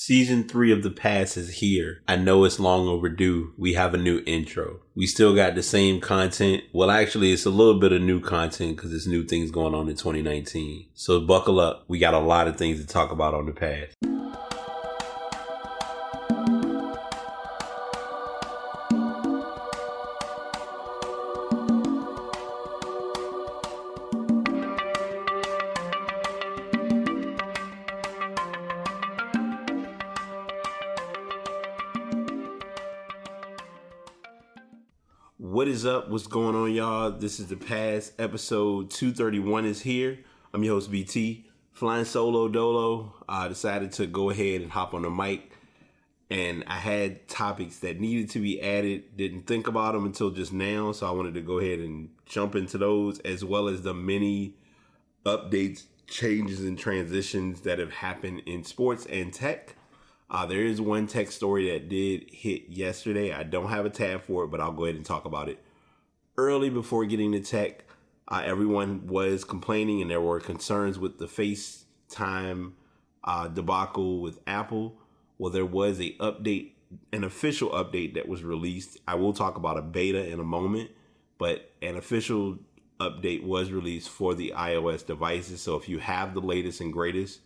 Season 3 of The Pass is here. I know it's long overdue. We have a new intro. We still got the same content. Well, actually, it's a little bit of new content because there's new things going on in 2019. So buckle up. We got a lot of things to talk about on The Pass. What is up? What's going on, y'all? This is The Pass. Episode 231 is here. I'm your host, BT. Flying solo dolo. I decided to go ahead and hop on the mic. And I had topics that needed to be added. Didn't think about them until just now. So I wanted to go ahead and jump into those, as well as the many updates, changes, and transitions that have happened in sports and tech. There is one tech story that did hit yesterday. I don't have a tab for it, but I'll go ahead and talk about it. Early before getting to tech, everyone was complaining and there were concerns with the FaceTime debacle with Apple. Well, there was an official update that was released. I will talk about a beta in a moment, but an official update was released for the iOS devices. So if you have the latest and greatest,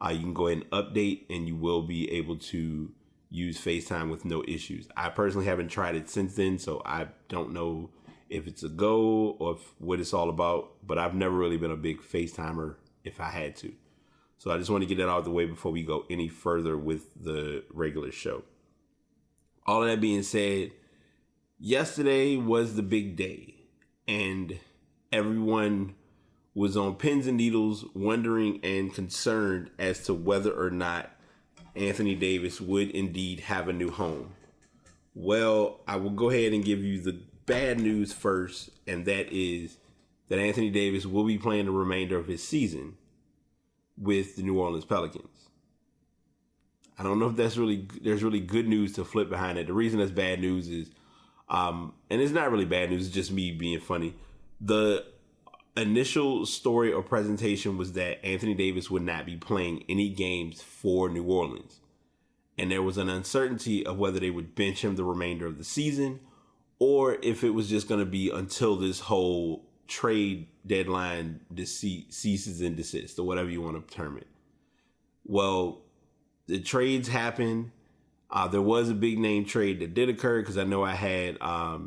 you can go ahead and update and you will be able to use FaceTime with no issues. I personally haven't tried it since then, so I don't know if it's a go or what it's all about, but I've never really been a big FaceTimer if I had to. So I just want to get that out of the way before we go any further with the regular show. All of that being said, yesterday was the big day and everyone was on pins and needles, wondering and concerned as to whether or not Anthony Davis would indeed have a new home. Well, I will go ahead and give you the bad news first, and that is that Anthony Davis will be playing the remainder of his season with the New Orleans Pelicans. I don't know if there's really good news to flip behind it. The reason that's bad news is, and it's not really bad news, it's just me being funny. The initial story or presentation was that Anthony Davis would not be playing any games for New Orleans. And there was an uncertainty of whether they would bench him the remainder of the season or if it was just going to be until this whole trade deadline ceases and desists, or whatever you want to term it. Well, the trades happened. There was a big name trade that did occur because I know I had I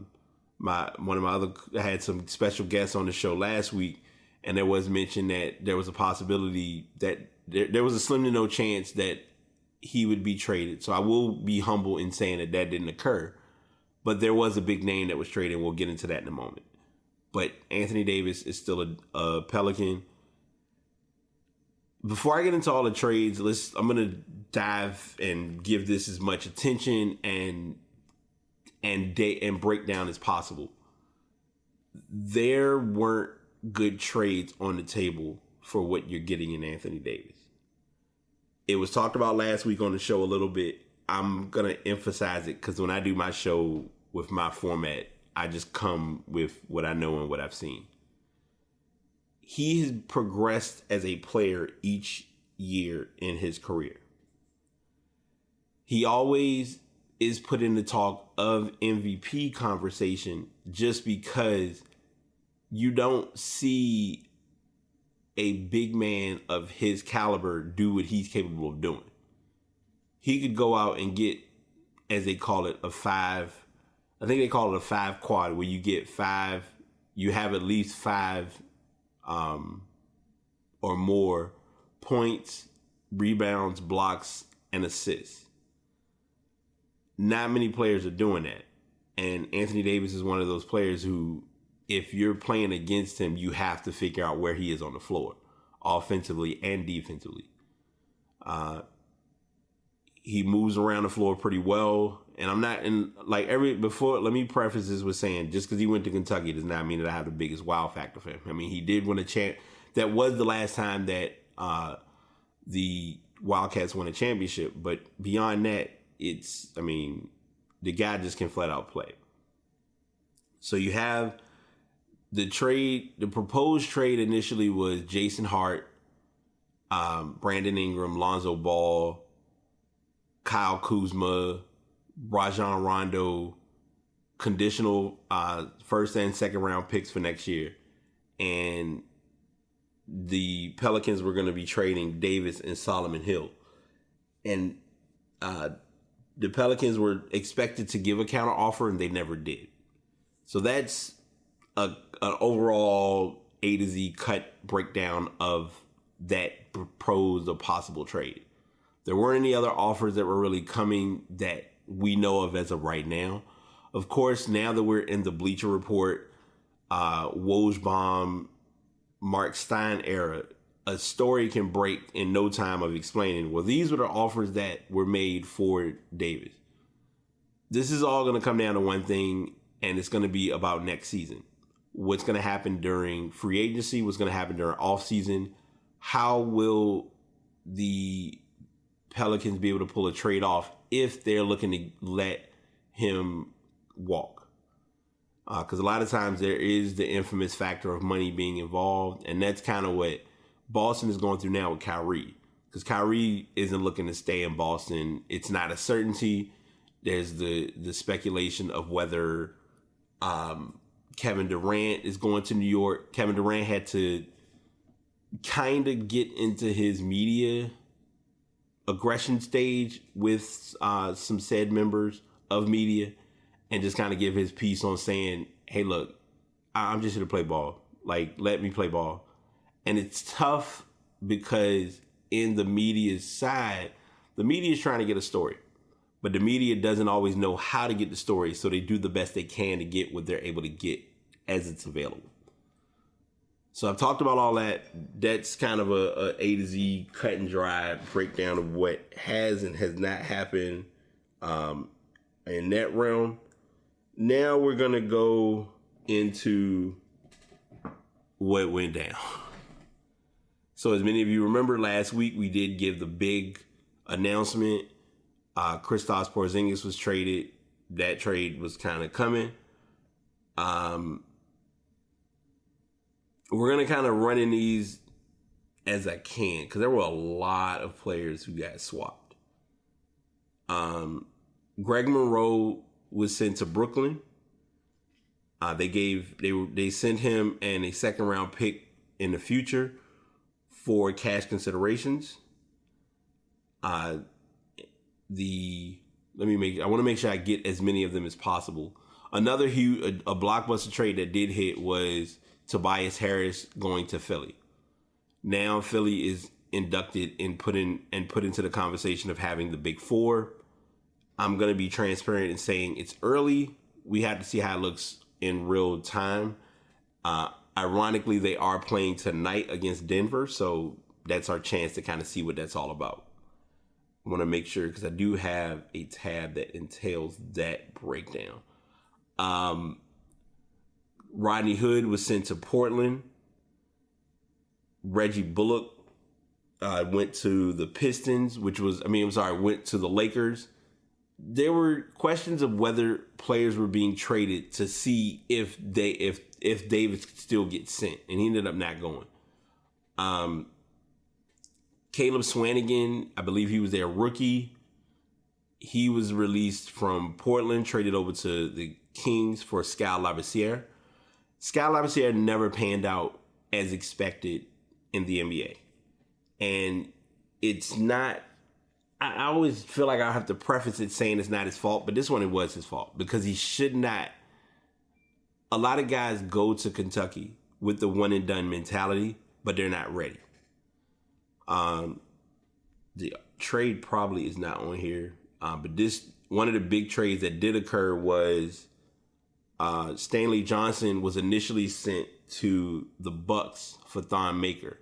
had some special guests on the show last week, and there was mention that there was a possibility that there was a slim to no chance that he would be traded. So I will be humble in saying that didn't occur, but there was a big name that was traded. We'll get into that in a moment. But Anthony Davis is still a Pelican. Before I get into all the trades, I'm going to dive and give this as much attention and break down as possible. There weren't good trades on the table for what you're getting in Anthony Davis. It was talked about last week on the show a little bit. I'm going to emphasize it because when I do my show with my format, I just come with what I know and what I've seen. He has progressed as a player each year in his career. He always is put in the talk of MVP conversation just because you don't see a big man of his caliber do what he's capable of doing. He could go out and get, as they call it, I think they call it a 5 quad, where you get 5, you have at least 5 or more points, rebounds, blocks, and assists. Not many players are doing that. And Anthony Davis is one of those players who, if you're playing against him, you have to figure out where he is on the floor, offensively and defensively. He moves around the floor pretty well. And I'm not let me preface this with saying, just because he went to Kentucky does not mean that I have the biggest wow factor for him. I mean, he did win a champ. That was the last time that the Wildcats won a championship. But beyond that, the guy just can flat out play. So you have the proposed trade initially was Jason Hart, Brandon Ingram, Lonzo Ball, Kyle Kuzma, Rajon Rondo, conditional first and second round picks for next year. And the Pelicans were going to be trading Davis and Solomon Hill. And the Pelicans were expected to give a counter offer, and they never did. So that's an overall A to Z cut breakdown of that proposed or possible trade. There weren't any other offers that were really coming that we know of as of right now. Of course, now that we're in the Bleacher Report, Woj, Mark Stein era, a story can break in no time of explaining, well, these were the offers that were made for Davis. This is all going to come down to one thing, and it's going to be about next season. What's going to happen during free agency? What's going to happen during offseason? How will the Pelicans be able to pull a trade off if they're looking to let him walk? Because a lot of times there is the infamous factor of money being involved, and that's kind of what Boston is going through now with Kyrie. Because Kyrie isn't looking to stay in Boston. It's not a certainty. There's the speculation of whether Kevin Durant is going to New York. Kevin Durant had to kind of get into his media aggression stage with some said members of media and just kind of give his piece on saying, hey, look, I'm just here to play ball. Like, let me play ball. And it's tough because in the media's side, the media is trying to get a story. But the media doesn't always know how to get the story, so they do the best they can to get what they're able to get as it's available. So I've talked about all that. That's kind of a to Z cut and dry breakdown of what has and has not happened in that realm. Now we're going to go into what went down. So as many of you remember, last week we did give the big announcement. Kristaps Porzingis was traded. That trade was kind of coming. We're going to kind of run in these as I can because there were a lot of players who got swapped. Greg Monroe was sent to Brooklyn. They sent him and a second round pick in the future for cash considerations. I want to make sure I get as many of them as possible. Another huge, a blockbuster trade that did hit was Tobias Harris going to Philly. Now Philly is inducted and put into the conversation of having the Big Four. I'm going to be transparent in saying it's early. We have to see how it looks in real time. Ironically, they are playing tonight against Denver, so that's our chance to kind of see what that's all about. I want to make sure because I do have a tab that entails that breakdown. Rodney Hood was sent to Portland. Reggie Bullock went to the Pistons, went to the Lakers. There were questions of whether players were being traded to see if Davis could still get sent, and he ended up not going. Caleb Swanigan, I believe he was their rookie. He was released from Portland, traded over to the Kings for Skal Labissiere. Skal Labissiere never panned out as expected in the NBA. And it's not, I always feel like I have to preface it saying it's not his fault, but this one it was his fault because he should not. A lot of guys go to Kentucky with the one and done mentality, but they're not ready. The trade probably is not on here, but one of the big trades that did occur was Stanley Johnson was initially sent to the Bucks for Thon Maker.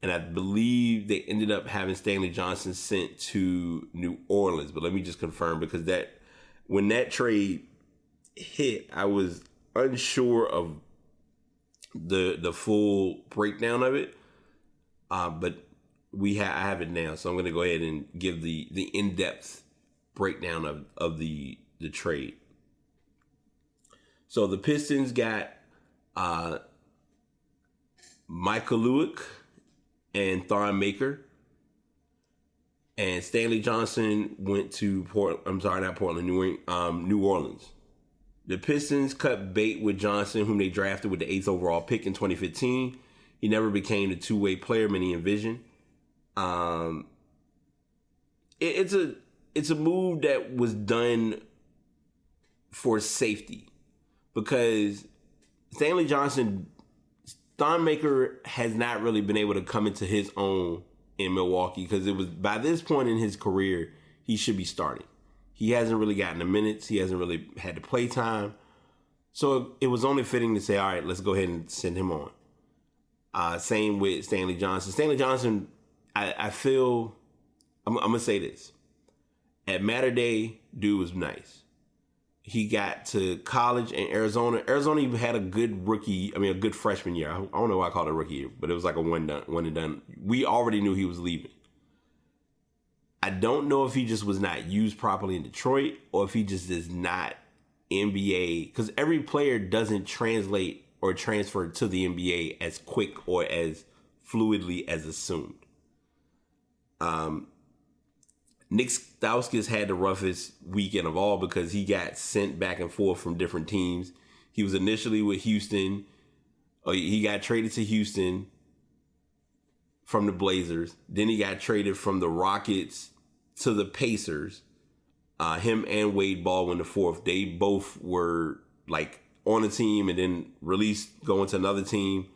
And I believe they ended up having Stanley Johnson sent to New Orleans. But let me just confirm because when that trade hit, I was unsure of the full breakdown of it. But I have it now. So I'm going to go ahead and give the in-depth breakdown of the trade. So the Pistons got Michael Lewick and Thon Maker. And Stanley Johnson went to New Orleans. The Pistons cut bait with Johnson, whom they drafted with the 8th overall pick in 2015. He never became the two-way player many envisioned. It's a move that was done for safety, because Stanley Johnson, Thon Maker has not really been able to come into his own in Milwaukee, because it was by this point in his career he should be starting. He hasn't really gotten the minutes. He hasn't really had the play time. So it was only fitting to say, all right, let's go ahead and send him on. Same with Stanley Johnson. Stanley Johnson, I feel, I'm going to say this. At Mater Dei, dude was nice. He got to college in Arizona. Arizona even had a good freshman year. I don't know why I called it a rookie year, but it was like a one and done. We already knew he was leaving. I don't know if he just was not used properly in Detroit, or if he just is not NBA, because every player doesn't translate or transfer to the NBA as quick or as fluidly as assumed. Nick Stauskas had the roughest weekend of all, because he got sent back and forth from different teams. He was initially with Houston. He got traded to Houston from the Blazers. Then he got traded from the Rockets to the Pacers. Him and Wade Baldwin IV, they both were like on a team and then released, going to another team.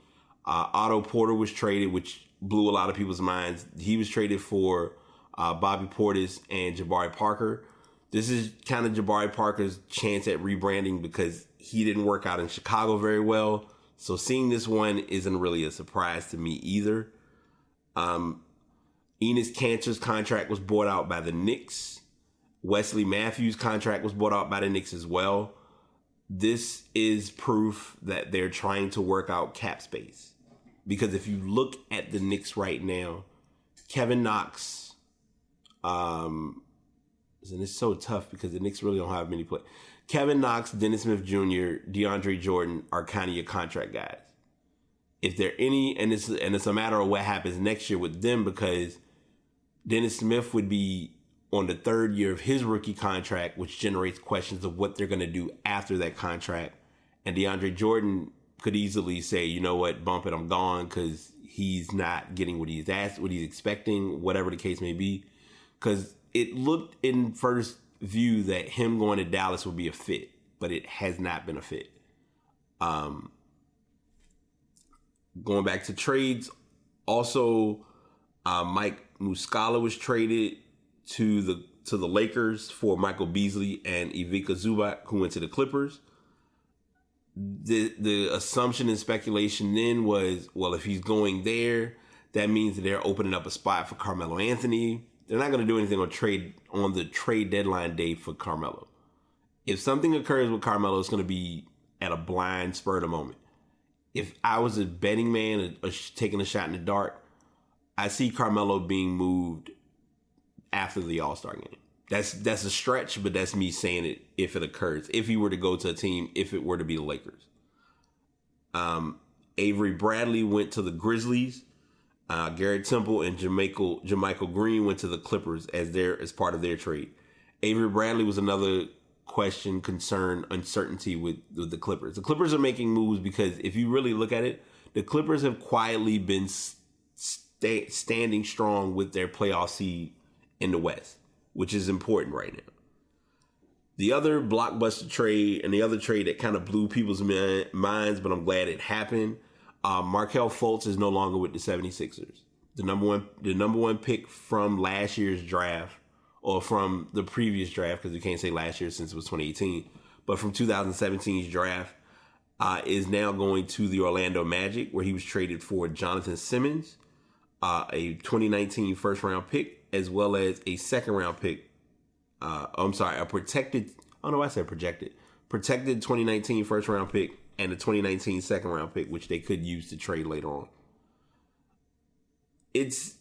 Otto Porter was traded, which blew a lot of people's minds. He was traded for Bobby Portis and Jabari Parker. This is kind of Jabari Parker's chance at rebranding, because he didn't work out in Chicago very well. So seeing this one isn't really a surprise to me either. Enes Kanter's contract was bought out by the Knicks. Wesley Matthews' contract was bought out by the Knicks as well. This is proof that they're trying to work out cap space. Because if you look at the Knicks right now, Kevin Knox, and it's so tough because the Knicks really don't have many players. Kevin Knox, Dennis Smith Jr., DeAndre Jordan are kind of your contract guys. If they're any, and it's a matter of what happens next year with them, because Dennis Smith would be on the third year of his rookie contract, which generates questions of what they're going to do after that contract. And DeAndre Jordan could easily say, you know what, bump it, I'm gone, because he's not getting what he's asked, what he's expecting, whatever the case may be. Because it looked in first view that him going to Dallas would be a fit, but it has not been a fit. Going back to trades, also Mike Muscala was traded to the Lakers for Michael Beasley and Ivica Zubac, who went to the Clippers. The assumption and speculation then was, well, if he's going there, that means that they're opening up a spot for Carmelo Anthony. They're not going to do anything on the trade deadline day for Carmelo. If something occurs with Carmelo, it's going to be at a blind spur of the moment. If I was a betting man or taking a shot in the dark, I see Carmelo being moved after the All-Star game. That's a stretch, but that's me saying it if it occurs. If he were to go to a team, if it were to be the Lakers. Avery Bradley went to the Grizzlies. Garrett Temple and Jermichael Green went to the Clippers as part of their trade. Avery Bradley was another question, concern, uncertainty with the Clippers. The Clippers are making moves because if you really look at it, the Clippers have quietly been standing strong with their playoff seed in the West, which is important right now. The other blockbuster trade and the other trade that kind of blew people's minds, but I'm glad it happened. Markelle Fultz is no longer with the 76ers. The number one pick from last year's draft, or from the previous draft, because we can't say last year since it was 2018, but from 2017's draft, is now going to the Orlando Magic, where he was traded for Jonathan Simmons, a 2019 first round pick, as well as a second round pick. Protected 2019 first round pick and a 2019 second round pick, which they could use to trade later on. It's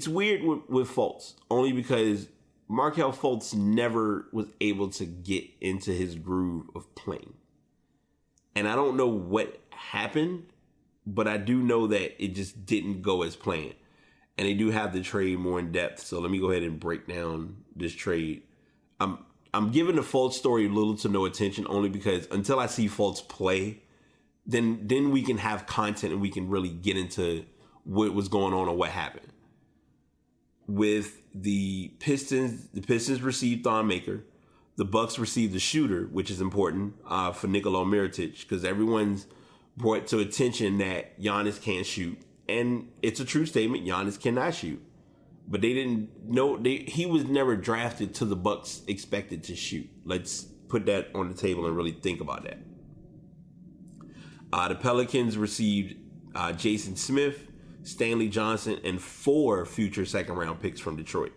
weird with Fultz, only because Markelle Fultz never was able to get into his groove of playing. And I don't know what happened, but I do know that it just didn't go as planned. and they do have the trade more in depth. So let me go ahead and break down this trade. I'm giving the Fultz story little to no attention only because until I see Fultz play, then we can have content and we can really get into what was going on or what happened. With the Pistons received Thon Maker. The Bucks received the shooter, which is important for Nikola Mirotic because everyone's brought to attention that Giannis can't shoot. And it's a true statement. Giannis cannot shoot. But they didn't know he was never drafted to the Bucks expected to shoot. Let's put that on the table and really think about that. The Pelicans received Jason Smith, Stanley Johnson, and 4 future second-round picks from Detroit.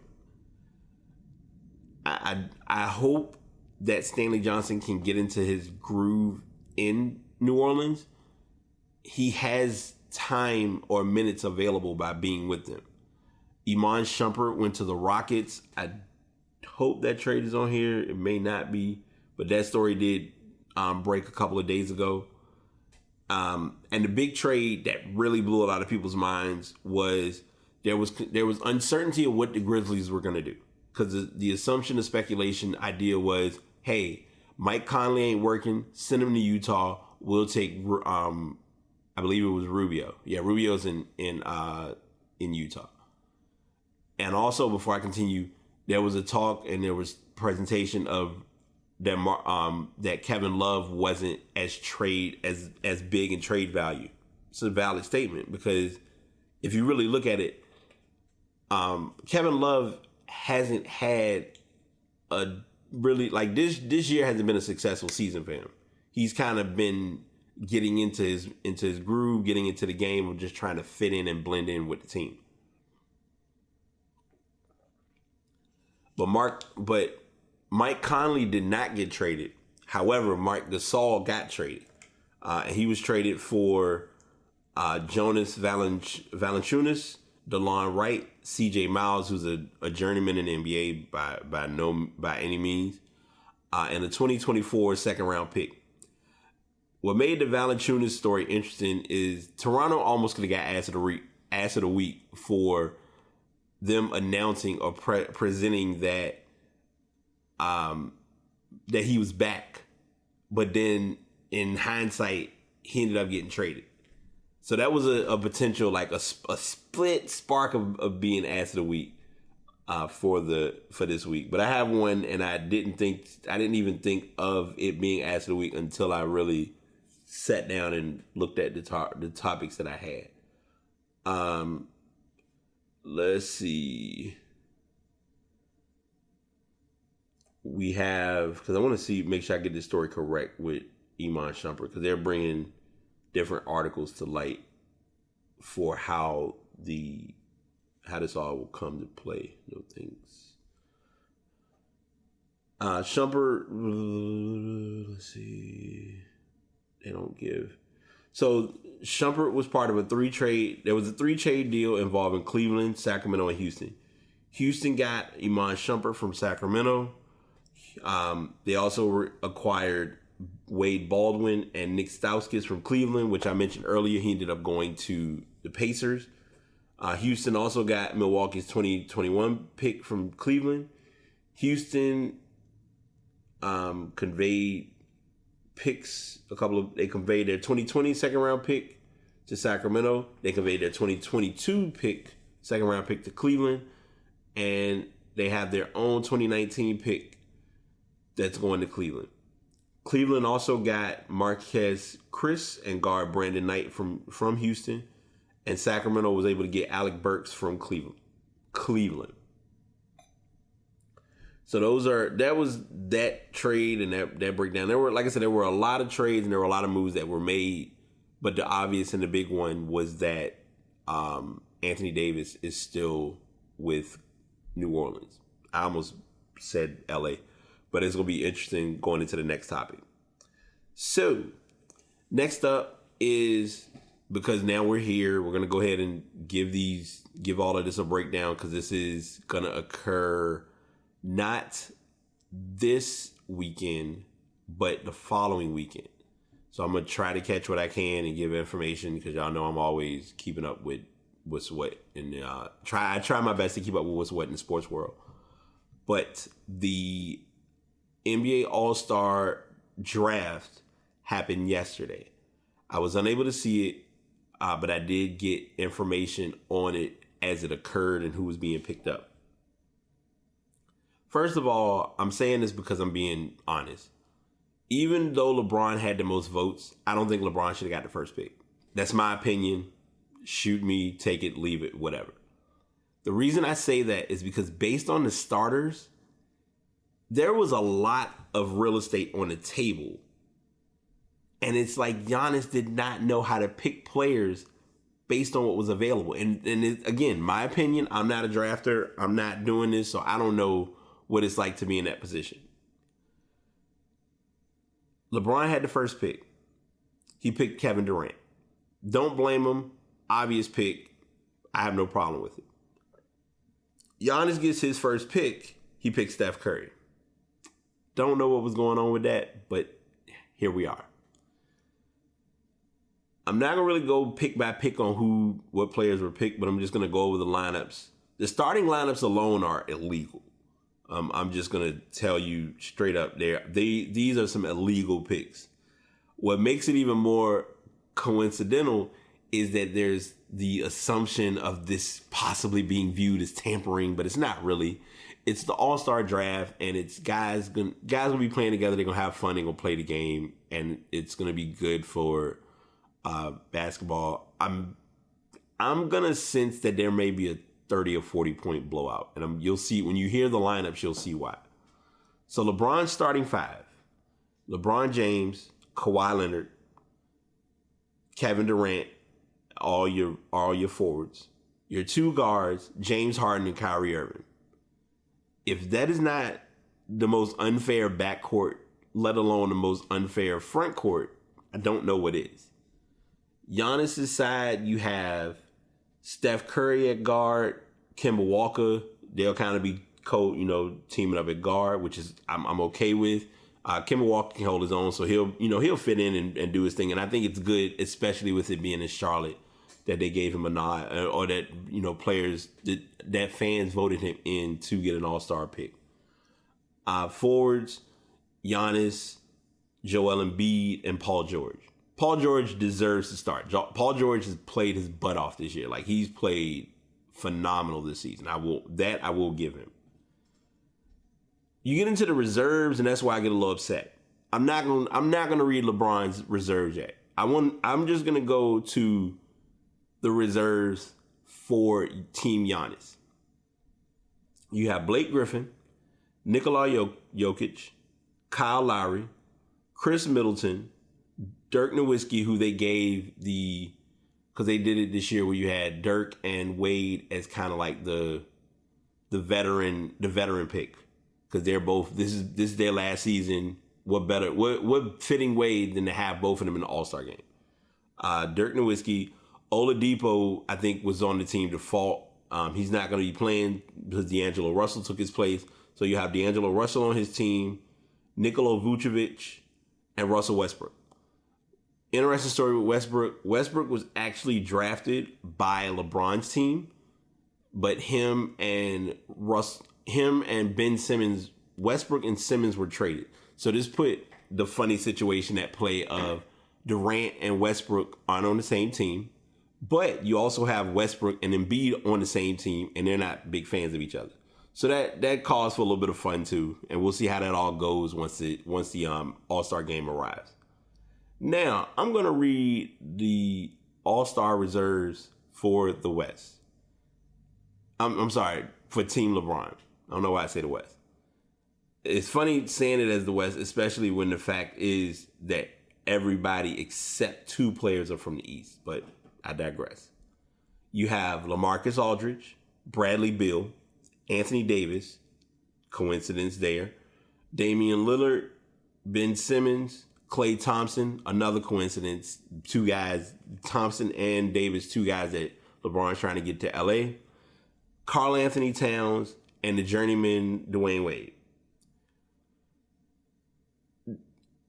I hope that Stanley Johnson can get into his groove in New Orleans. He has time or minutes available by being with them. Iman Shumpert went to the Rockets. I hope that trade is on here. It may not be, but that story did break a couple of days ago. And the big trade that really blew a lot of people's minds was there was uncertainty of what the Grizzlies were going to do. Because the assumption, the speculation idea was, hey, Mike Conley ain't working. Send him to Utah. We'll take, I believe it was Rubio. Yeah, Rubio's in Utah. And also, before I continue, there was a talk and there was presentation of that Kevin Love wasn't as big in trade value. It's a valid statement because if you really look at it, Kevin Love hasn't had a really like this year hasn't been a successful season for him. He's kind of been getting into his groove, getting into the game of just trying to fit in and blend in with the team. But Mike Conley did not get traded. However, Marc Gasol got traded. He was traded for Jonas Valanciunas, DeLon Wright, C.J. Miles, who's a journeyman in the NBA by any means, and a 2024 second-round pick. What made the Valanciunas story interesting is Toronto almost could have got ass of the week for them announcing or presenting that that he was back, but then in hindsight he ended up getting traded. So that was a potential like a split spark of being ass of the week for this week. But I have one, and I didn't even think of it being ass of the week until I really sat down and looked at the topics that I had. Let's see. We have, because I want to make sure I get this story correct with Iman Shumpert, because they're bringing different articles to light for how this all will come to play. No things. Shumpert, let's see. They don't give. So Shumpert was part of there was a 3-trade deal involving Cleveland, Sacramento, and Houston. Houston got Iman Shumpert from Sacramento. They also acquired Wade Baldwin and Nick Stauskas from Cleveland, which I mentioned earlier. He ended up going to the Pacers. Houston also got Milwaukee's 2021 pick from Cleveland. Houston conveyed picks, they conveyed their 2020 second round pick to Sacramento. They conveyed their 2022 second round pick to Cleveland. And they have their own 2019 pick that's going to Cleveland. Cleveland also got Marquez Chris and guard Brandon Knight from Houston. And Sacramento was able to get Alec Burks from Cleveland. So that was that trade and that breakdown. There were, like I said, there were a lot of trades and there were a lot of moves that were made. But the obvious and the big one was that Anthony Davis is still with New Orleans. I almost said LA, but it's going to be interesting going into the next topic. So next up is, because now we're here, we're going to go ahead and give all of this a breakdown, because this is going to occur not this weekend, but the following weekend. So I'm going to try to catch what I can and give information, because y'all know I'm always keeping up with what's what in the I try my best to keep up with what's what in the sports world. But the NBA All-Star draft happened yesterday. I was unable to see it, but I did get information on it as it occurred and who was being picked up. First of all, I'm saying this because I'm being honest. Even though LeBron had the most votes, I don't think LeBron should have got the first pick. That's my opinion. Shoot me, take it, leave it, whatever. The reason I say that is because based on the starters, there was a lot of real estate on the table. And it's like Giannis did not know how to pick players based on what was available. And again, my opinion, I'm not a drafter. I'm not doing this, so I don't know what it's like to be in that position. LeBron had the first pick. He picked Kevin Durant. Don't blame him. Obvious pick. I have no problem with it. Giannis gets his first pick. He picks Steph Curry. Don't know what was going on with that, but here we are. I'm not going to really go pick by pick on what players were picked, but I'm just going to go over the lineups. The starting lineups alone are illegal. I'm just going to tell you straight up there. These are some illegal picks. What makes it even more coincidental is that there's the assumption of this possibly being viewed as tampering, but it's not really. It's the All-Star draft, and it's guys gonna be playing together. They're gonna have fun. They're gonna play the game, and it's gonna be good for basketball. I'm gonna sense that there may be a 30 or 40 point blowout, and you'll see when you hear the lineups, you'll see why. So LeBron's starting five: LeBron James, Kawhi Leonard, Kevin Durant, all your forwards. Your two guards, James Harden and Kyrie Irving. If that is not the most unfair backcourt, let alone the most unfair front court, I don't know what is. Giannis' side, you have Steph Curry at guard, Kemba Walker. They'll kind of be teaming up at guard, which is I'm okay with. Kemba Walker can hold his own, so he'll fit in and do his thing. And I think it's good, especially with it being in Charlotte, that they gave him a nod, or that players that fans voted him in to get an All-Star pick. Forwards, Giannis, Joel Embiid, and Paul George. Paul George deserves to start. Paul George has played his butt off this year. Like, he's played phenomenal this season. I will give him. You get into the reserves, and that's why I get a little upset. I'm not gonna read LeBron's reserves yet. I'm just gonna go to the reserves for Team Giannis. You have Blake Griffin, Nikola Jokic, Kyle Lowry, Chris Middleton, Dirk Nowitzki, who they gave because they did it this year where you had Dirk and Wade as kind of like the veteran pick, because they're both this is their last season. What fitting Wade than to have both of them in the All-Star game? Dirk Nowitzki. Oladipo, I think, was on the team default. He's not going to be playing because D'Angelo Russell took his place. So you have D'Angelo Russell on his team, Nikola Vucevic, and Russell Westbrook. Interesting story with Westbrook. Westbrook was actually drafted by LeBron's team, but him and Ben Simmons, Westbrook and Simmons were traded. So this put the funny situation at play of Durant and Westbrook aren't on the same team. But you also have Westbrook and Embiid on the same team, and they're not big fans of each other. So that calls for a little bit of fun too, and we'll see how that all goes once the All-Star game arrives. Now, I'm going to read the All-Star reserves for the West. I'm sorry, for Team LeBron. I don't know why I say the West. It's funny saying it as the West, especially when the fact is that everybody except two players are from the East, but I digress. You have LaMarcus Aldridge, Bradley Beal, Anthony Davis, coincidence there, Damian Lillard, Ben Simmons, Klay Thompson, another coincidence, two guys, Thompson and Davis, two guys that LeBron's trying to get to LA, Karl Anthony Towns, and the journeyman Dwayne Wade.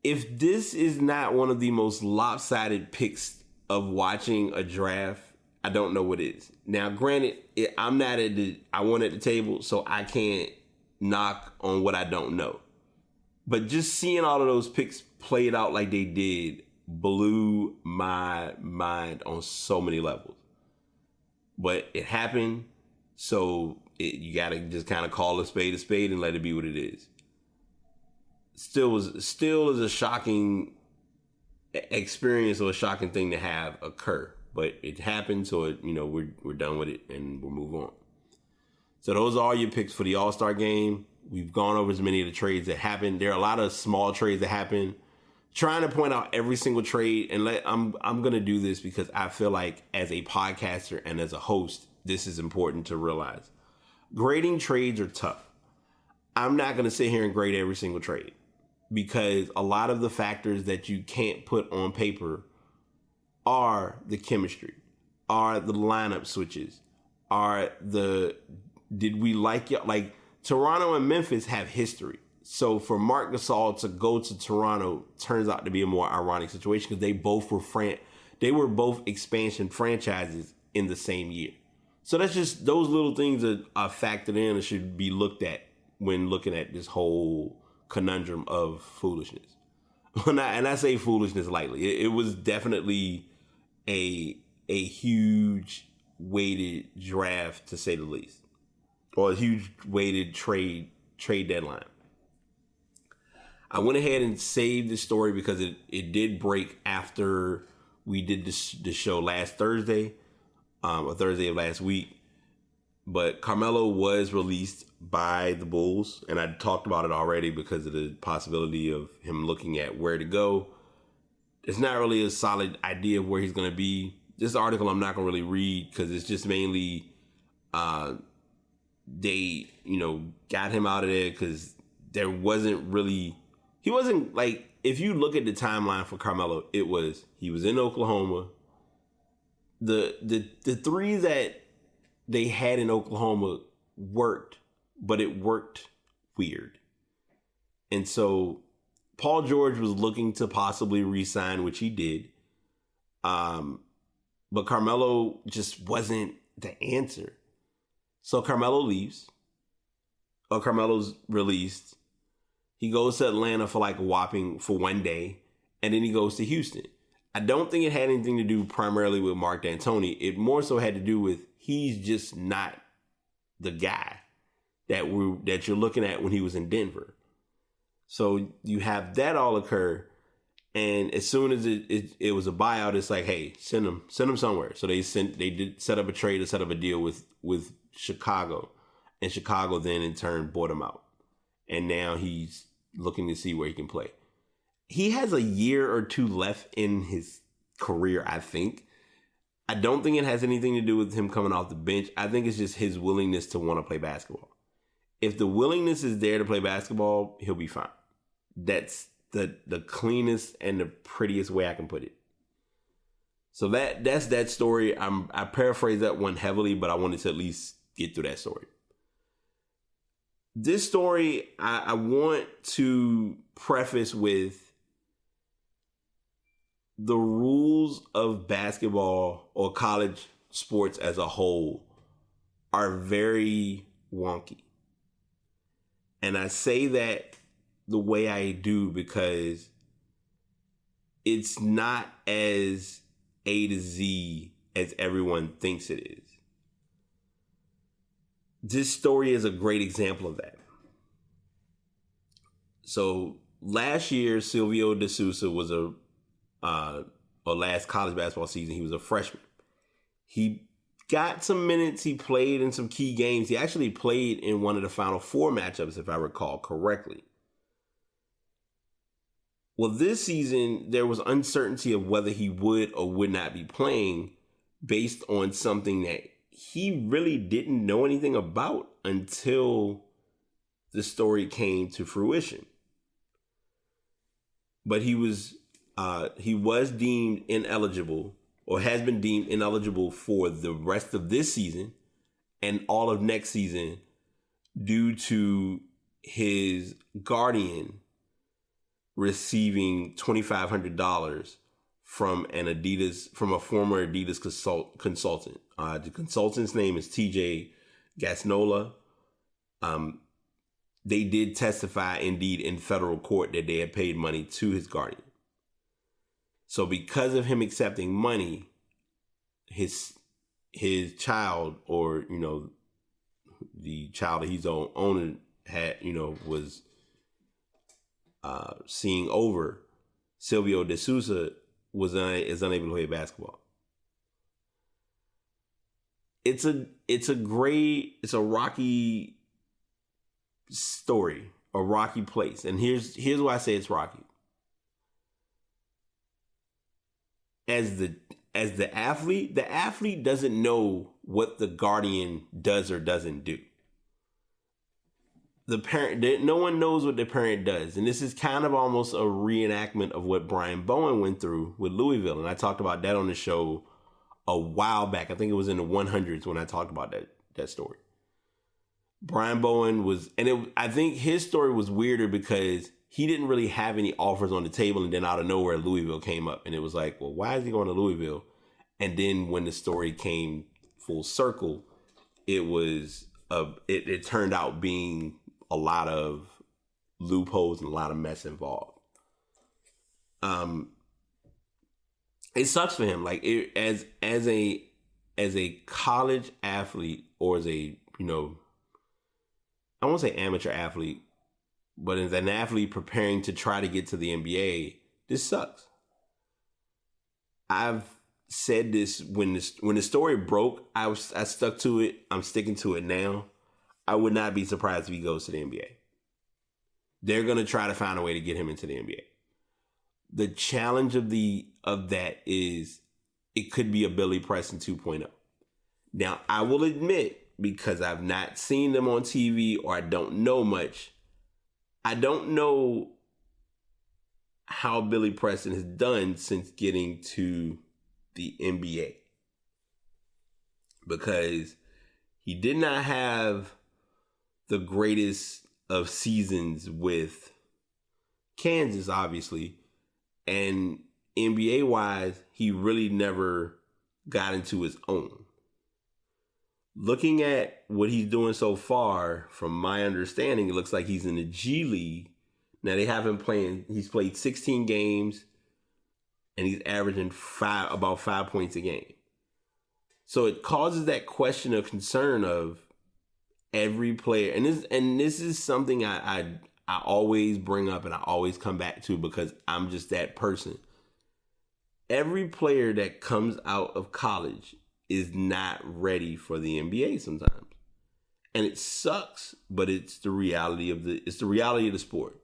If this is not one of the most lopsided picks of watching a draft, I don't know what is. Now, granted, I'm not I wasn't at the table, so I can't knock on what I don't know. But just seeing all of those picks played out like they did blew my mind on so many levels. But it happened, so you got to just kind of call a spade and let it be what it is. Still is a shocking experience or a shocking thing to have occur. But it happened, so we're done with it and we'll move on. So those are all your picks for the All-Star game. We've gone over as many of the trades that happened. There are a lot of small trades that happen. Trying to point out every single trade, and I'm gonna do this because I feel like as a podcaster and as a host, this is important to realize. Grading trades are tough. I'm not gonna sit here and grade every single trade because a lot of the factors that you can't put on paper are the chemistry, are the lineup switches, are did we like Toronto and Memphis have history. So for Marc Gasol to go to Toronto turns out to be a more ironic situation because they were both expansion franchises in the same year. So that's just those little things that are factored in and should be looked at when looking at this whole conundrum of foolishness. And I say foolishness lightly. It was definitely a huge weighted draft, to say the least, or a huge weighted trade deadline. I went ahead and saved this story because it did break after we did the show last Thursday, or Thursday of last week. But Carmelo was released by the Bulls, and I talked about it already because of the possibility of him looking at where to go. It's not really a solid idea of where he's going to be. This article I'm not going to really read because it's just mainly they, got him out of there because there wasn't really... He wasn't like, if you look at the timeline for Carmelo, he was in Oklahoma. The three that they had in Oklahoma worked, but it worked weird. And so Paul George was looking to possibly re-sign, which he did. But Carmelo just wasn't the answer. So Carmelo leaves. Or Carmelo's released. He goes to Atlanta for for one day, and then he goes to Houston. I don't think it had anything to do primarily with Mark D'Antoni. It more so had to do with he's just not the guy that you're looking at when he was in Denver. So you have that all occur, and as soon as it was a buyout, it's like, hey, send him somewhere. So they did set up a trade to set up a deal with Chicago, and Chicago then in turn bought him out, and now he's looking to see where he can play. He has a year or two left in his career, I think. I don't think it has anything to do with him coming off the bench. I think it's just his willingness to want to play basketball. If the willingness is there to play basketball, he'll be fine. That's the cleanest and the prettiest way I can put it. So that's that story. I paraphrased that one heavily, but I wanted to at least get through that story. This story, I want to preface with the rules of basketball or college sports as a whole are very wonky. And I say that the way I do because it's not as A to Z as everyone thinks it is. This story is a great example of that. So last year, Silvio De Sousa was last college basketball season, he was a freshman. He got some minutes. He played in some key games. He actually played in one of the Final Four matchups, if I recall correctly. Well, this season, there was uncertainty of whether he would or would not be playing based on something that he really didn't know anything about until the story came to fruition. But he was deemed ineligible, or has been deemed ineligible for the rest of this season and all of next season due to his guardian receiving $2,500 from a former Adidas consultant. The consultant's name is TJ Gasnola. They did testify indeed in federal court that they had paid money to his guardian. So because of him accepting money, his child, or, the child that he's owner had, was seeing over, Silvio De Sousa is unable to play basketball. It's a rocky story, a rocky place. And here's why I say it's rocky. As the athlete doesn't know what the guardian does or doesn't do. The parent, no one knows what the parent does. And this is kind of almost a reenactment of what Brian Bowen went through with Louisville. And I talked about that on the show a while back. I think it was in the 100s when I talked about that story. Brian Bowen was, I think his story was weirder because he didn't really have any offers on the table. And then out of nowhere, Louisville came up. And it was like, well, why is he going to Louisville? And then when the story came full circle, it turned out being a lot of loopholes and a lot of mess involved. It sucks for him. Like as a college athlete, or as a, I won't say amateur athlete, but as an athlete preparing to try to get to the NBA, this sucks. I've said this when the story broke, I stuck to it. I'm sticking to it now. I would not be surprised if he goes to the NBA. They're going to try to find a way to get him into the NBA. The challenge of that is it could be a Billy Preston 2.0. Now, I will admit, because I've not seen them on TV or I don't know much, I don't know how Billy Preston has done since getting to the NBA. Because he did not have the greatest of seasons with Kansas, obviously. And NBA-wise, he really never got into his own. Looking at what he's doing so far, from my understanding, it looks like he's in the G League. Now, he's played 16 games, and he's averaging about 5 points a game. So it causes that question of concern of every player. And this is something I always bring up and I always come back to because I'm just that person. Every player that comes out of college is not ready for the NBA sometimes. And it sucks, but it's the reality of the sport.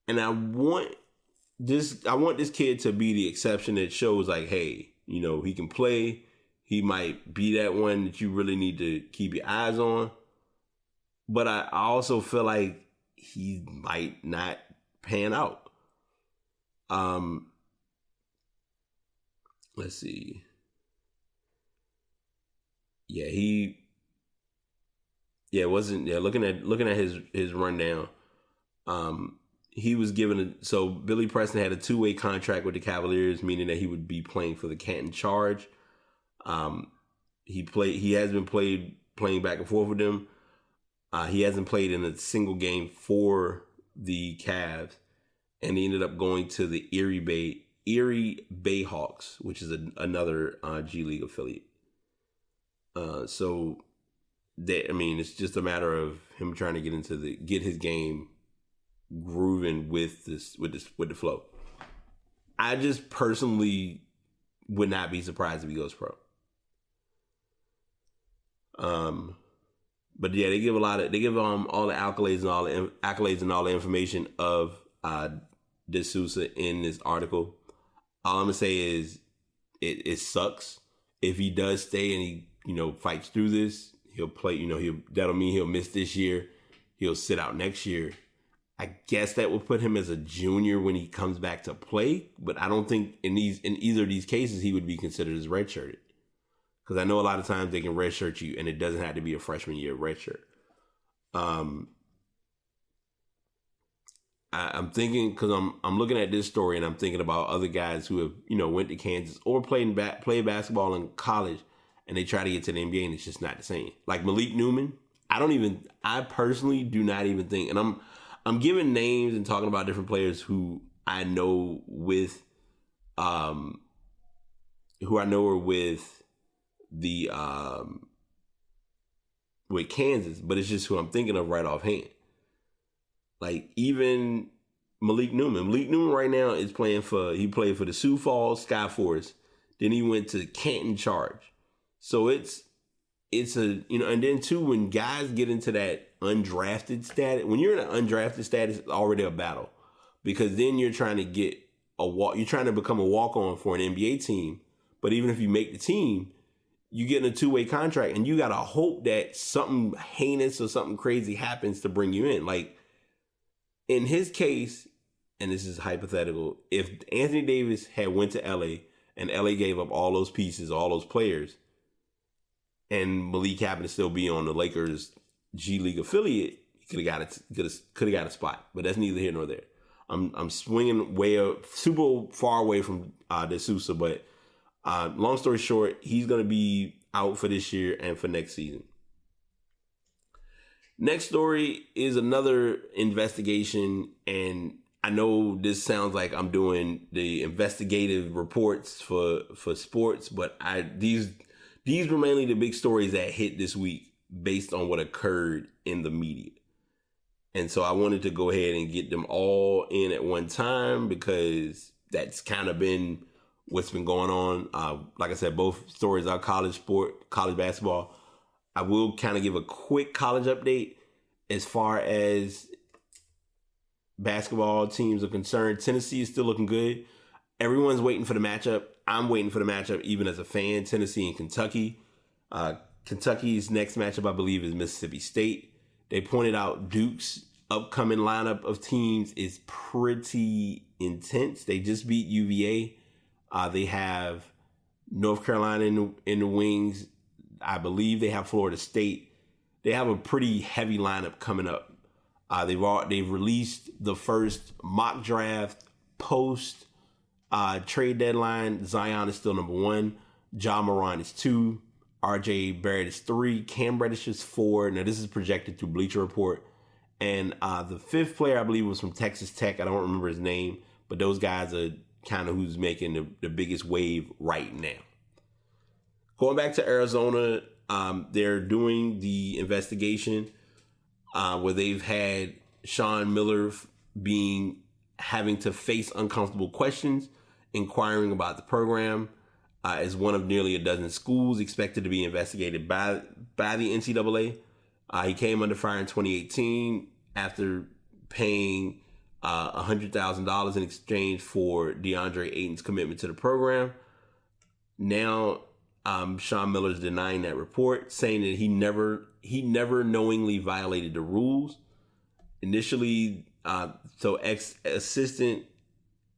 And I want this kid to be the exception that shows like, hey, he can play. He might be that one that you really need to keep your eyes on. But I also feel like he might not pan out. Let's see. Looking at his rundown, he was given so Billy Preston had a 2-way contract with the Cavaliers, meaning that he would be playing for the Canton Charge. He has been playing back and forth with them. He hasn't played in a single game for the Cavs, and he ended up going to the Erie Bayhawks, which is another G League affiliate. It's just a matter of him trying to get his game grooving with the flow. I just personally would not be surprised if he goes pro. But yeah, they give all the accolades and all the information of De Sousa in this article. All I'm gonna say is it sucks if he does stay and he fights through this. He'll play. That'll mean he'll miss this year. He'll sit out next year. I guess that will put him as a junior when he comes back to play. But I don't think in either of these cases he would be considered as redshirted. Because I know a lot of times they can redshirt you, and it doesn't have to be a freshman year redshirt. I'm thinking, because I'm looking at this story and I'm thinking about other guys who have, went to Kansas or played basketball in college, and they try to get to the NBA and it's just not the same. Like Malik Newman, I personally do not even think, and I'm giving names and talking about different players who I know with, who I know are with the, with Kansas, but it's just who I'm thinking of right offhand. Like even Malik Newman. Malik Newman right now is he played for the Sioux Falls Skyforce. Then he went to Canton Charge. So it's a, and then too, when guys get into that undrafted status, when you're in an undrafted status, it's already a battle, because then you're trying to get you're trying to become a walk-on for an NBA team. But even if you make the team, you get in a two-way contract and you got to hope that something heinous or something crazy happens to bring you in. Like in his case, and this is hypothetical, if Anthony Davis had went to LA and LA gave up all those pieces, all those players, and Malik happened to still be on the Lakers G League affiliate, he could have got a spot. But that's neither here nor there. I'm swinging way up, super far away from De Sousa, but long story short, he's going to be out for this year and for next season. Next story is another investigation, and I know this sounds like I'm doing the investigative reports for sports, but these were mainly the big stories that hit this week based on what occurred in the media. And so I wanted to go ahead and get them all in at one time, because that's kind of been what's been going on. Like I said, both stories are college basketball. I will kind of give a quick college update as far as basketball teams are concerned. Tennessee is still looking good. Everyone's waiting for the matchup. I'm waiting for the matchup even as a fan. Tennessee and Kentucky. Kentucky's next matchup, I believe, is Mississippi State. They pointed out Duke's upcoming lineup of teams is pretty intense. They just beat UVA. They have North Carolina in the wings. I believe they have Florida State. They have a pretty heavy lineup coming up. They've released the first mock draft post trade deadline. Zion is still number 1. Ja Morant is 2. RJ Barrett is 3. Cam Reddish is 4. Now this is projected through Bleacher Report. And the 5th player, I believe, was from Texas Tech. I don't remember his name, but those guys are kind of who's making the biggest wave right now. Going back to Arizona, they're doing the investigation where they've had Sean Miller having to face uncomfortable questions, inquiring about the program as one of nearly a dozen schools expected to be investigated by the NCAA. He came under fire in 2018 after paying $100,000 in exchange for DeAndre Ayton's commitment to the program. Now, Sean Miller's denying that report, saying that he never knowingly violated the rules. Initially,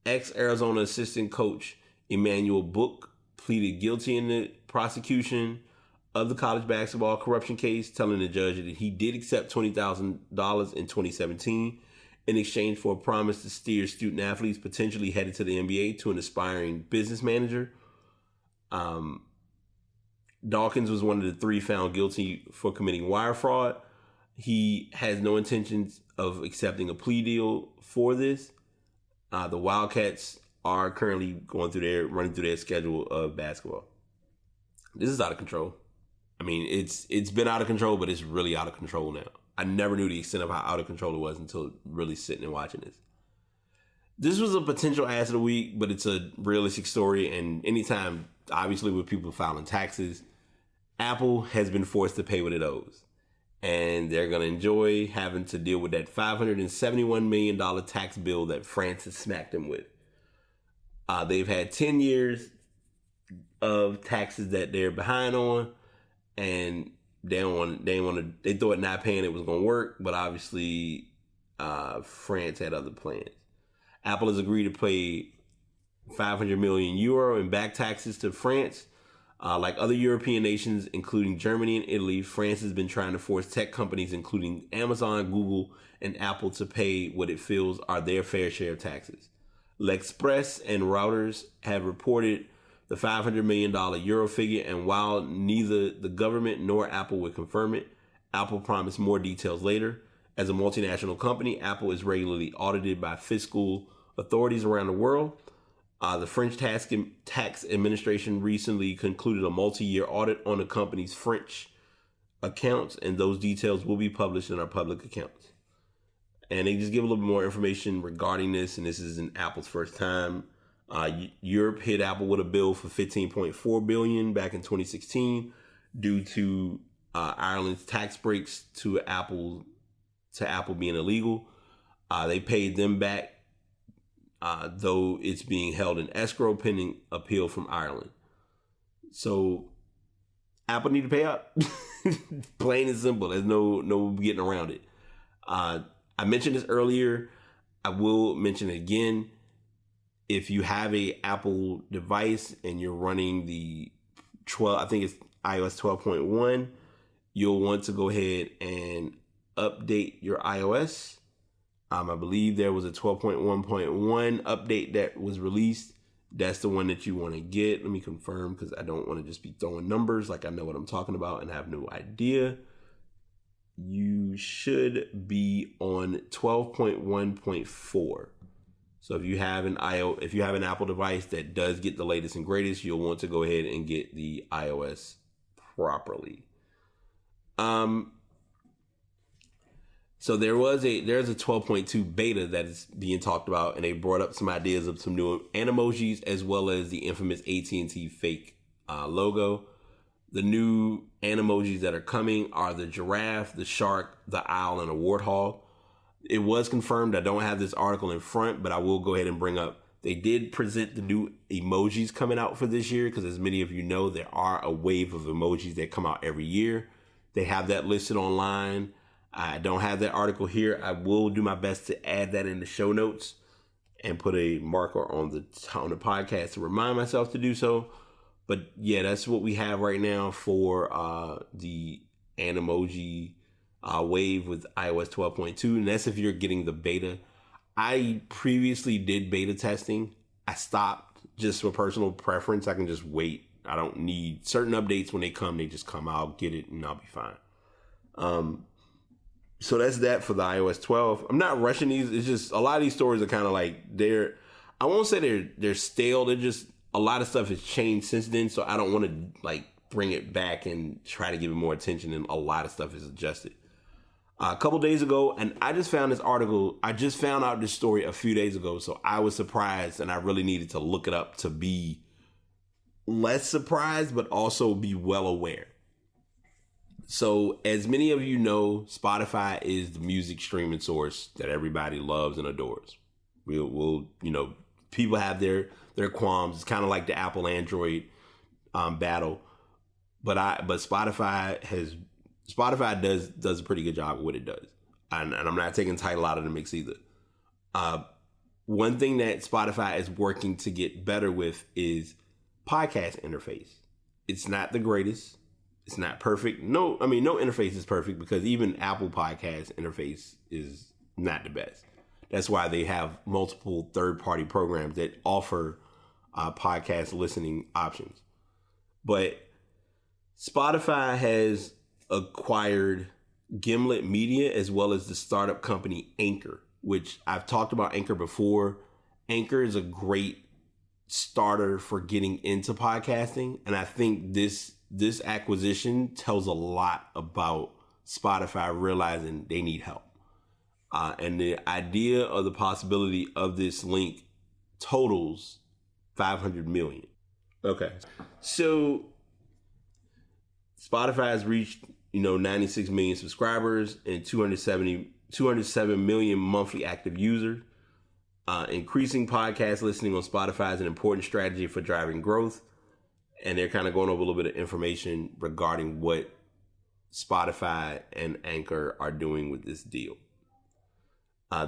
ex-Arizona assistant coach Emmanuel Book pleaded guilty in the prosecution of the college basketball corruption case, telling the judge that he did accept $20,000 in 2017 in exchange for a promise to steer student athletes potentially headed to the NBA to an aspiring business manager. Dawkins was one of the 3 found guilty for committing wire fraud. He has no intentions of accepting a plea deal for this. The Wildcats are currently running through their schedule of basketball. This is out of control. I mean, it's been out of control, but it's really out of control now. I never knew the extent of how out of control it was until really sitting and watching this. This was a potential ass of the week, but it's a realistic story. And anytime, obviously, with people filing taxes, Apple has been forced to pay what it owes. And they're going to enjoy having to deal with that $571 million tax bill that France has smacked them with. They've had 10 years of taxes that they're behind on, and they thought not paying it was going to work, but obviously France had other plans. Apple has agreed to pay €500 million in back taxes to France Like other European nations, including Germany and Italy, France has been trying to force tech companies, including Amazon, Google, and Apple, to pay what it feels are their fair share of taxes. L'Express and Reuters have reported the $500 million euro figure, and while neither the government nor Apple would confirm it, Apple promised more details later. As a multinational company, Apple is regularly audited by fiscal authorities around the world. The French tax administration recently concluded a multi-year audit on the company's French accounts, and those details will be published in our public accounts. And they just give a little bit more information regarding this, and this isn't Apple's first time. Europe hit Apple with a bill for $15.4 billion back in 2016 due to Ireland's tax breaks to Apple being illegal. They paid them back, though it's being held in escrow pending appeal from Ireland. So Apple need to pay up. Plain and simple. There's no getting around it. I mentioned this earlier. I will mention it again. If you have a Apple device and you're running the I think it's iOS 12.1, you'll want to go ahead and update your iOS. I believe there was a 12.1.1 update that was released. That's the one that you want to get. Let me confirm, because I don't want to just be throwing numbers like I know what I'm talking about and have no idea. You should be on 12.1.4. So if you have an Apple device that does get the latest and greatest, you'll want to go ahead and get the iOS properly. So there's a 12.2 beta that is being talked about, and they brought up some ideas of some new Animojis, as well as the infamous AT&T fake logo. The new Animojis that are coming are the giraffe, the shark, the owl, and a warthog. It was confirmed. I don't have this article in front, but I will go ahead and bring up. They did present the new emojis coming out for this year, because as many of you know, there are a wave of emojis that come out every year. They have that listed online. I don't have that article here. I will do my best to add that in the show notes and put a marker on the podcast to remind myself to do so. But yeah, that's what we have right now for the Animoji wave with iOS 12.2. And that's if you're getting the beta. I previously did beta testing. I stopped just for personal preference. I can just wait. I don't need certain updates. When they come, they just come. I'll get it and I'll be fine. So that's that for the iOS 12. I'm not rushing these. It's just a lot of these stories are kind of like I won't say they're stale. They're just, a lot of stuff has changed since then. So I don't want to like bring it back and try to give it more attention, and a lot of stuff is adjusted. A couple days ago, and I just found this article. I just found out this story a few days ago. So I was surprised, and I really needed to look it up to be less surprised, but also be well aware. So, as many of you know, Spotify is the music streaming source that everybody loves and adores. We'll people have their qualms. It's kind of like the Apple Android battle, but Spotify does a pretty good job of what it does, and I'm not taking title out of the mix either. One thing that Spotify is working to get better with is podcast interface. It's not the greatest. It's not perfect. No interface is perfect, because even Apple Podcast interface is not the best. That's why they have multiple third-party programs that offer podcast listening options. But Spotify has acquired Gimlet Media, as well as the startup company Anchor, which I've talked about Anchor before. Anchor is a great starter for getting into podcasting, and I think this acquisition tells a lot about Spotify realizing they need help. And the idea of the possibility of this link totals $500 million. Okay. So Spotify has reached, 96 million subscribers and 207 million monthly active users. Increasing podcast listening on Spotify is an important strategy for driving growth. And they're kind of going over a little bit of information regarding what Spotify and Anchor are doing with this deal.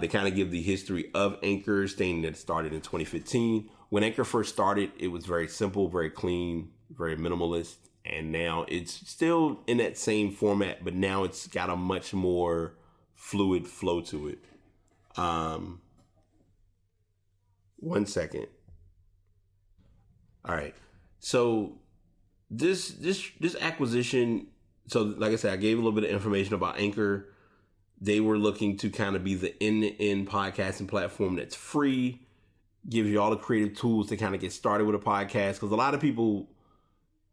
They kind of give the history of Anchor, stating that it started in 2015 When Anchor first started, it was very simple, very clean, very minimalist. And now it's still in that same format, but now it's got a much more fluid flow to it. 1 second. All right. So this acquisition, so like I said, I gave a little bit of information about Anchor. They were looking to kind of be the end-to-end podcasting platform that's free, gives you all the creative tools to kind of get started with a podcast. Because a lot of people,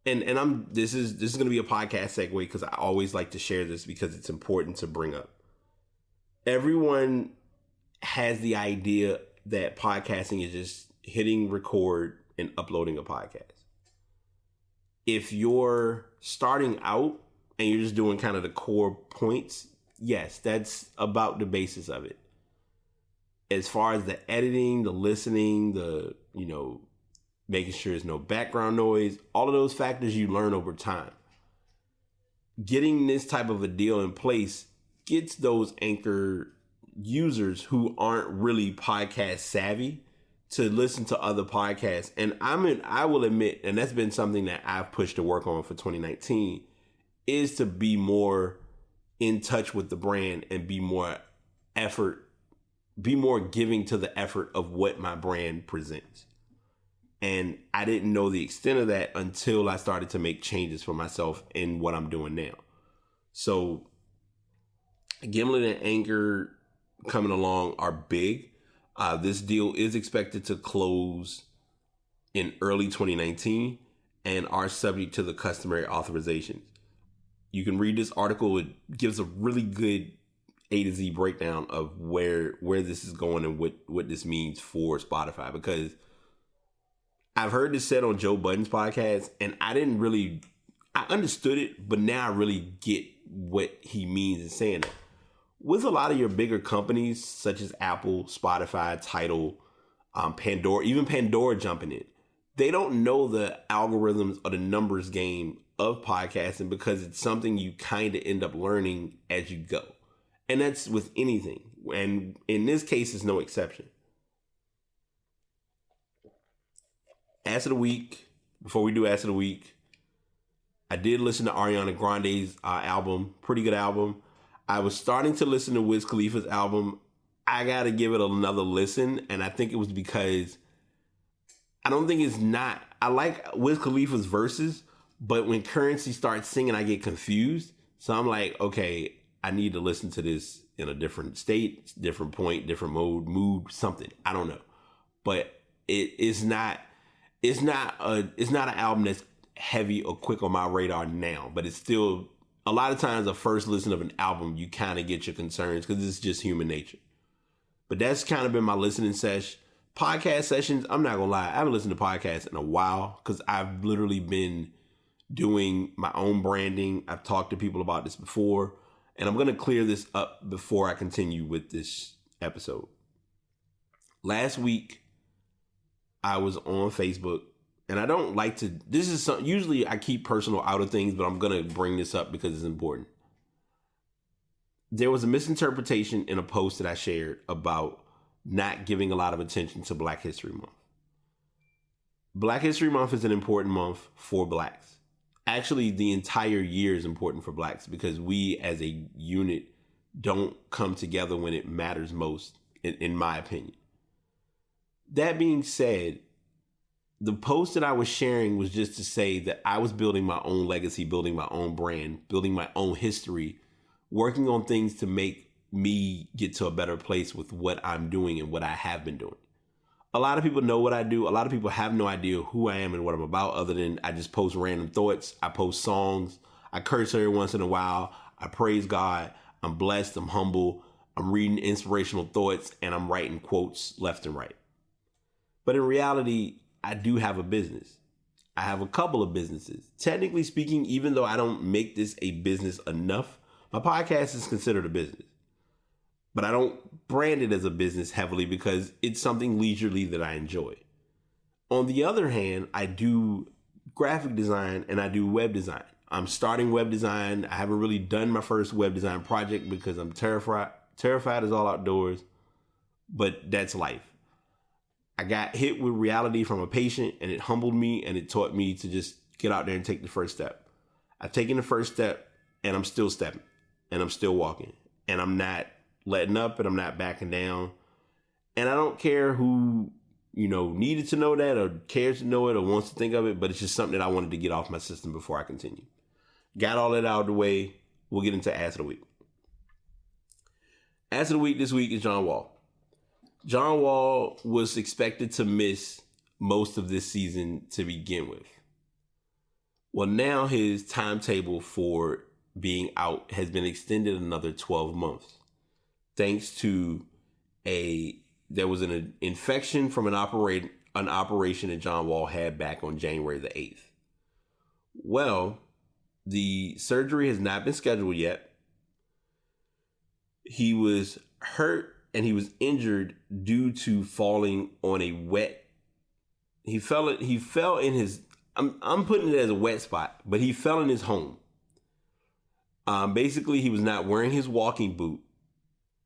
and this is going to be a podcast segue because I always like to share this because it's important to bring up. Everyone has the idea that podcasting is just hitting record and uploading a podcast. If you're starting out and you're just doing kind of the core points, yes, that's about the basis of it. As far as the editing, the listening, the, making sure there's no background noise, all of those factors you learn over time. Getting this type of a deal in place gets those Anchor users who aren't really podcast savvy to listen to other podcasts. And I will admit, and that's been something that I've pushed to work on for 2019, is to be more in touch with the brand and be more giving to the effort of what my brand presents. And I didn't know the extent of that until I started to make changes for myself in what I'm doing now. So Gimlet and Anchor coming along are big. This deal is expected to close in early 2019 and are subject to the customary authorizations. You can read this article. It gives a really good A to Z breakdown of where this is going and what this means for Spotify, because I've heard this said on Joe Budden's podcast and I understood it, but now I really get what he means in saying that. With a lot of your bigger companies such as Apple, Spotify, Tidal, Pandora, even Pandora jumping in, they don't know the algorithms or the numbers game of podcasting because it's something you kind of end up learning as you go. And that's with anything. And in this case, it's no exception. Ass of the Week, before we do Ass of the Week, I did listen to Ariana Grande's album. Pretty good album. I was starting to listen to Wiz Khalifa's album. I got to give it another listen. And I think it was because I like Wiz Khalifa's verses, but when Currency starts singing, I get confused. So I'm like, okay, I need to listen to this in a different state, different point, different mood, something. I don't know. But it's not an album that's heavy or quick on my radar now, but it's still, a lot of times the first listen of an album, you kind of get your concerns because it's just human nature. But that's kind of been my listening sesh. Podcast sessions, I'm not going to lie, I haven't listened to podcasts in a while because I've literally been doing my own branding. I've talked to people about this before, and I'm going to clear this up before I continue with this episode. Last week, I was on Facebook, and I don't like to, usually I keep personal out of things, but I'm going to bring this up because it's important. There was a misinterpretation in a post that I shared about not giving a lot of attention to Black History Month. Black History Month is an important month for Blacks. Actually, the entire year is important for Blacks because we as a unit don't come together when it matters most, in my opinion. That being said, the post that I was sharing was just to say that I was building my own legacy, building my own brand, building my own history, working on things to make me get to a better place with what I'm doing and what I have been doing. A lot of people know what I do. A lot of people have no idea who I am and what I'm about other than I just post random thoughts. I post songs. I curse every once in a while. I praise God. I'm blessed. I'm humble. I'm reading inspirational thoughts and I'm writing quotes left and right. But in reality, I do have a business. I have a couple of businesses. Technically speaking, even though I don't make this a business enough, my podcast is considered a business. But I don't brand it as a business heavily because it's something leisurely that I enjoy. On the other hand, I do graphic design and I do web design. I'm starting web design. I haven't really done my first web design project because I'm terrified as all outdoors, but that's life. I got hit with reality from a patient, and it humbled me, and it taught me to just get out there and take the first step. I've taken the first step, and I'm still stepping, and I'm still walking, and I'm not letting up, and I'm not backing down. And I don't care who, needed to know that or cares to know it or wants to think of it, but it's just something that I wanted to get off my system before I continue. Got all that out of the way. We'll get into Ass of the Week. Ass of the Week this week is John Wall. John Wall was expected to miss most of this season to begin with. Well, now his timetable for being out has been extended another 12 months. Thanks to there was an infection from an operation that John Wall had back on January the 8th. Well, the surgery has not been scheduled yet. He was hurt and he was injured due to falling on a wet. He fell in his, I'm putting it as a wet spot, but he fell in his home. Basically, he was not wearing his walking boot.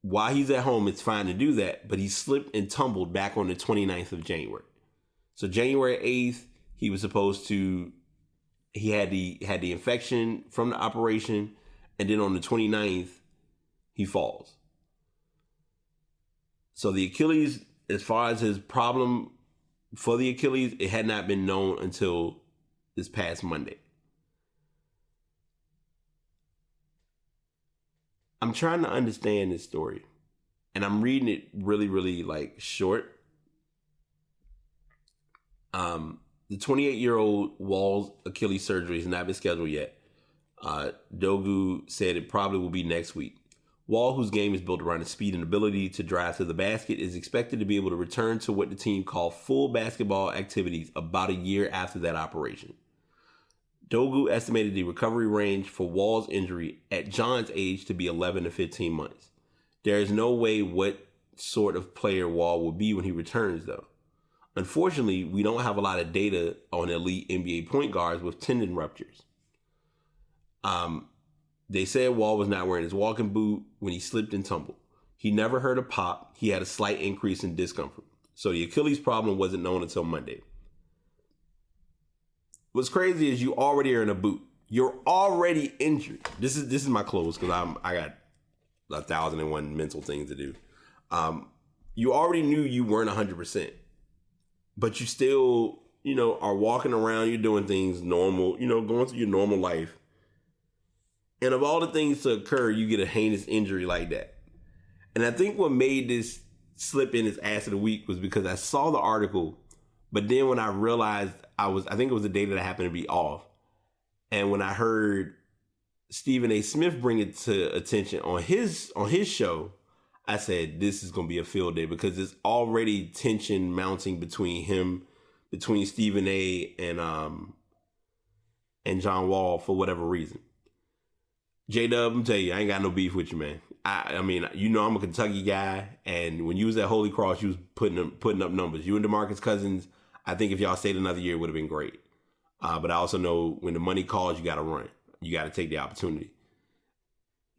While he's at home, it's fine to do that, but he slipped and tumbled back on the 29th of January. So January 8th, he was supposed to, he had the infection from the operation, and then on the 29th, he falls. So the Achilles, as far as his problem for the Achilles, it had not been known until this past Monday. I'm trying to understand this story, and I'm reading it really, really short. The 28-year-old Wall's Achilles surgery has not been scheduled yet. Dogu said it probably will be next week. Wall, whose game is built around his speed and ability to drive to the basket, is expected to be able to return to what the team called full basketball activities about a year after that operation. Dogu estimated the recovery range for Wall's injury at John's age to be 11 to 15 months. There is no way what sort of player Wall will be when he returns, though. Unfortunately, we don't have a lot of data on elite NBA point guards with tendon ruptures. They said Wall was not wearing his walking boot when he slipped and tumbled. He never heard a pop. He had a slight increase in discomfort. So the Achilles problem wasn't known until Monday. What's crazy is you already are in a boot. You're already injured. This is my close because I got 1,001 mental things to do. You already knew you weren't 100%, but you still, are walking around. You're doing things normal. Going through your normal life. And of all the things to occur, you get a heinous injury like that. And I think what made this slip in his Ass of the Week was because I saw the article, but then when I realized I think it was the day that I happened to be off. And when I heard Stephen A. Smith bring it to attention on his show, I said, this is going to be a field day because there's already tension mounting between Stephen A. and John Wall for whatever reason. J-Dub, I'm tell you, I ain't got no beef with you, man. I mean, I'm a Kentucky guy, and when you was at Holy Cross, you was putting up numbers. You and DeMarcus Cousins, I think if y'all stayed another year, it would have been great. But I also know when the money calls, you got to run. You got to take the opportunity.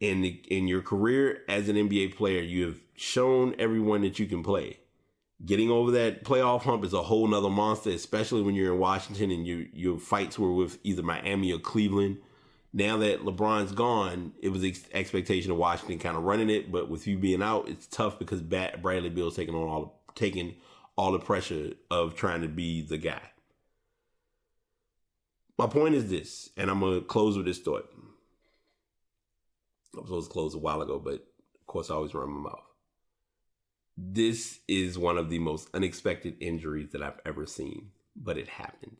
In your career as an NBA player, you have shown everyone that you can play. Getting over that playoff hump is a whole nother monster, especially when you're in Washington and your fights were with either Miami or Cleveland. Now that LeBron's gone, it was the expectation of Washington kind of running it, but with you being out, it's tough because Bradley Beal's taking all the pressure of trying to be the guy. My point is this, and I'm going to close with this thought. I was supposed to close a while ago, but of course I always run my mouth. This is one of the most unexpected injuries that I've ever seen, but it happened.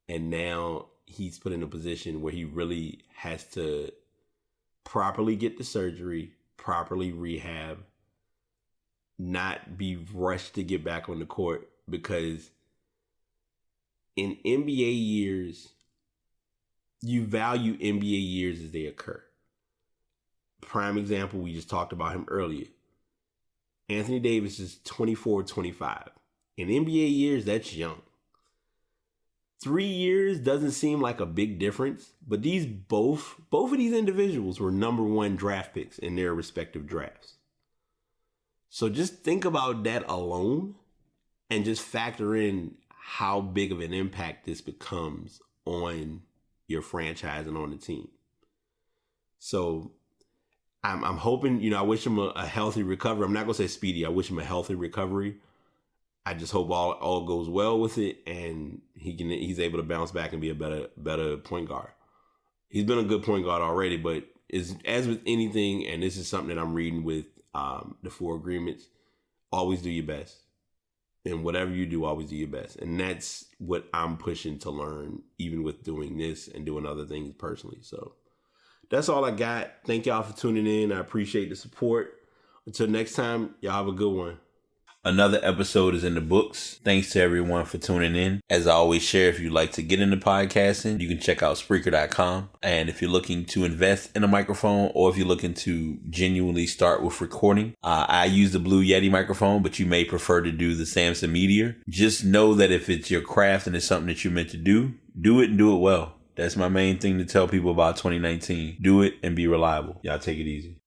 And now he's put in a position where he really has to properly get the surgery, properly rehab, not be rushed to get back on the court, because in NBA years, you value NBA years as they occur. Prime example, we just talked about him earlier. Anthony Davis is 24, 25. In NBA years, that's young. 3 years doesn't seem like a big difference, but both of these individuals were number one draft picks in their respective drafts. So just think about that alone and just factor in how big of an impact this becomes on your franchise and on the team. So I'm hoping, I wish him a healthy recovery. I'm not going to say speedy. I wish him a healthy recovery. I just hope all goes well with it, and he's able to bounce back and be a better point guard. He's been a good point guard already, but as with anything, and this is something that I'm reading with the 4 agreements, always do your best. And whatever you do, always do your best. And that's what I'm pushing to learn, even with doing this and doing other things personally. So that's all I got. Thank y'all for tuning in. I appreciate the support. Until next time, y'all have a good one. Another episode is in the books. Thanks to everyone for tuning in. As I always share, if you'd like to get into podcasting, you can check out Spreaker.com. And if you're looking to invest in a microphone, or if you're looking to genuinely start with recording, I use the Blue Yeti microphone, but you may prefer to do the Samson Meteor. Just know that if it's your craft and it's something that you're meant to do it and do it well. That's my main thing to tell people about 2019. Do it and be reliable. Y'all take it easy.